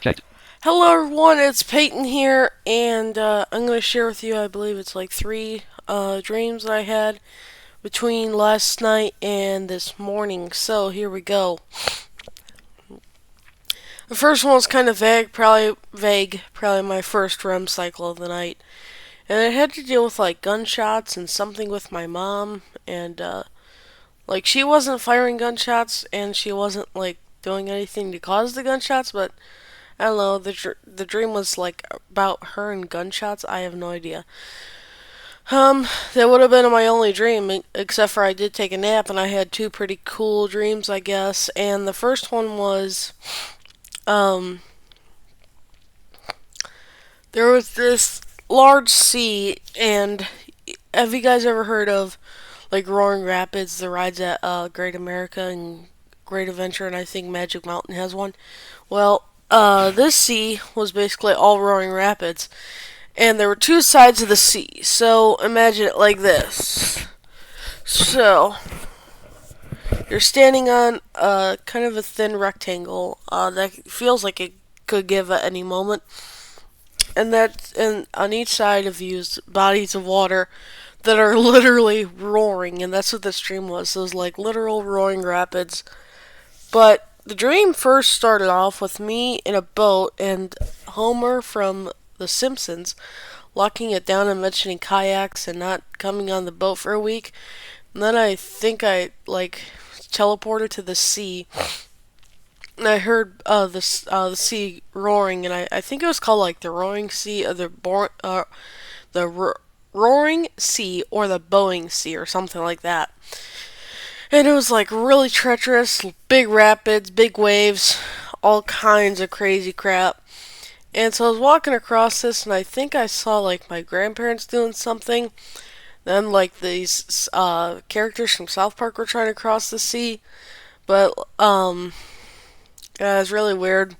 Checked. Hello everyone, it's Peyton here, and I'm going to share with you, I believe it's like three dreams I had between last night and this morning. So here we go. The first one was kind of vague, probably my first REM cycle of the night. And it had to deal with like gunshots and something with my mom, and like she wasn't firing gunshots and she wasn't like doing anything to cause the gunshots, but I don't know. The dream was like about her and gunshots. I have no idea. That would have been my only dream, except for I did take a nap and I had two pretty cool dreams, I guess. And the first one was, um, there was this large sea, and have you guys ever heard of like Roaring Rapids, the rides at Great America and Great Adventure, and I think Magic Mountain has one? Well, this sea was basically all Roaring Rapids, and there were two sides of the sea. So imagine it like this. So you're standing on kind of a thin rectangle that feels like it could give at any moment, and on each side of you is bodies of water that are literally roaring, and that's what the stream was. It was like literal roaring rapids. But the dream first started off with me in a boat and Homer from The Simpsons locking it down and mentioning kayaks and not coming on the boat for a week. And then I think I like teleported to the sea, and I heard the sea roaring, and I think it was called like the roaring sea or the roaring sea or the Boeing sea or something like that. And it was like really treacherous, big rapids, big waves, all kinds of crazy crap. And so I was walking across this, and I think I saw like my grandparents doing something. Then like these characters from South Park were trying to cross the sea, but yeah, it was really weird.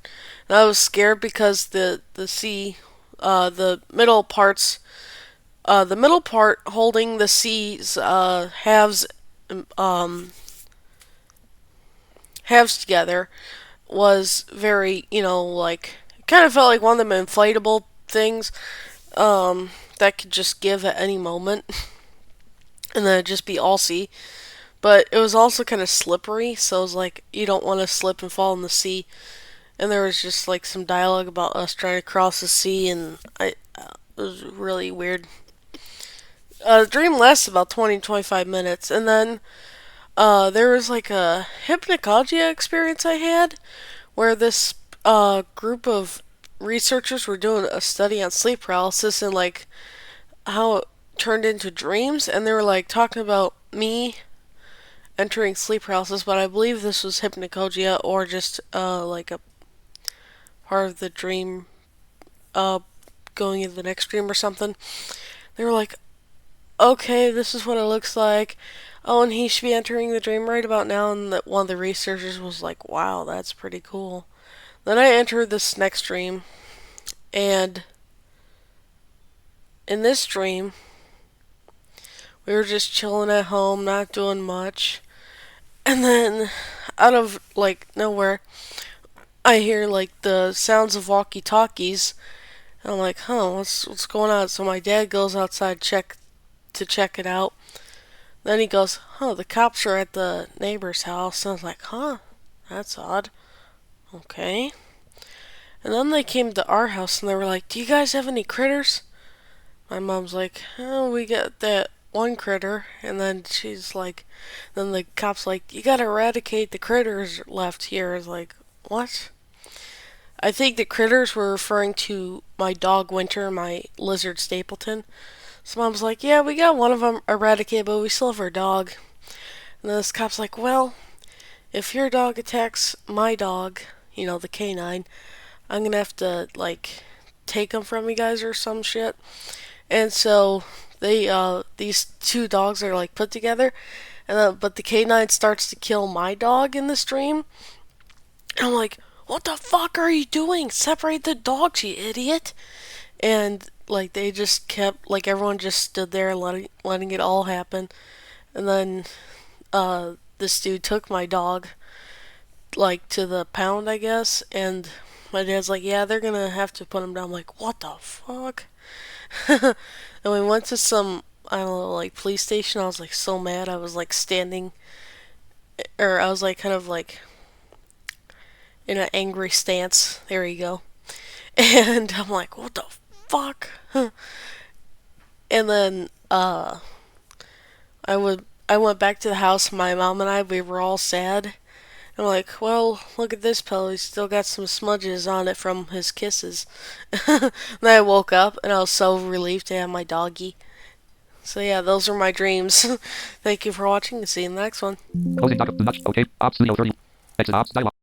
And I was scared because the sea, the middle part holding the sea's um, halves together was very, like it kind of felt like one of them inflatable things that could just give at any moment, and then it'd just be all sea. But it was also kind of slippery, so it was like you don't want to slip and fall in the sea. And there was just like some dialogue about us trying to cross the sea, and it was really weird. The dream lasts about 20 to 25 minutes, and then there was like a hypnagogia experience I had where this group of researchers were doing a study on sleep paralysis and like how it turned into dreams, and they were like talking about me entering sleep paralysis, but I believe this was hypnagogia or just like a part of the dream uh, going into the next dream or something. They were like, okay, this is what it looks like. Oh, and he should be entering the dream right about now. And that one of the researchers was like, wow, that's pretty cool. Then I entered this next dream, and in this dream, we were just chilling at home, not doing much. And then, out of like nowhere, I hear like the sounds of walkie talkies. And I'm like, huh, what's going on? So my dad goes outside check it out. Then he goes, huh, the cops are at the neighbor's house. And I was like, huh, that's odd. Okay. And then they came to our house and they were like, do you guys have any critters? My mom's like, oh, we got that one critter. And then she's like, then the cop's like, you gotta eradicate the critters left here. I was like, what? I think the critters were referring to my dog Winter, my lizard Stapleton. So mom's like, yeah, we got one of them eradicated, but we still have our dog. And then this cop's like, well, if your dog attacks my dog, the canine, I'm gonna have to, like, take him from you guys or some shit. And so these two dogs are, like, put together. But the canine starts to kill my dog in the stream. And I'm like, what the fuck are you doing? Separate the dogs, you idiot. And, like, they just kept, like, everyone just stood there letting it all happen. And then this dude took my dog like to the pound, I guess, and my dad's like, yeah, they're gonna have to put him down. I'm like, what the fuck? And we went to some, I don't know, like police station. I was like so mad. I was like standing, or I was like kind of like in an angry stance. There you go. And I'm like, what the fuck? And then I went back to the house. My mom and we were all sad. I'm like, well, look at this pillow. He's still got some smudges on it from his kisses. Then I woke up and I was so relieved to have my doggy. So yeah, those are my dreams. Thank you for watching. See you in the next one. Closing doc. Okay. Ops Studio 30. Exit Ops dialog.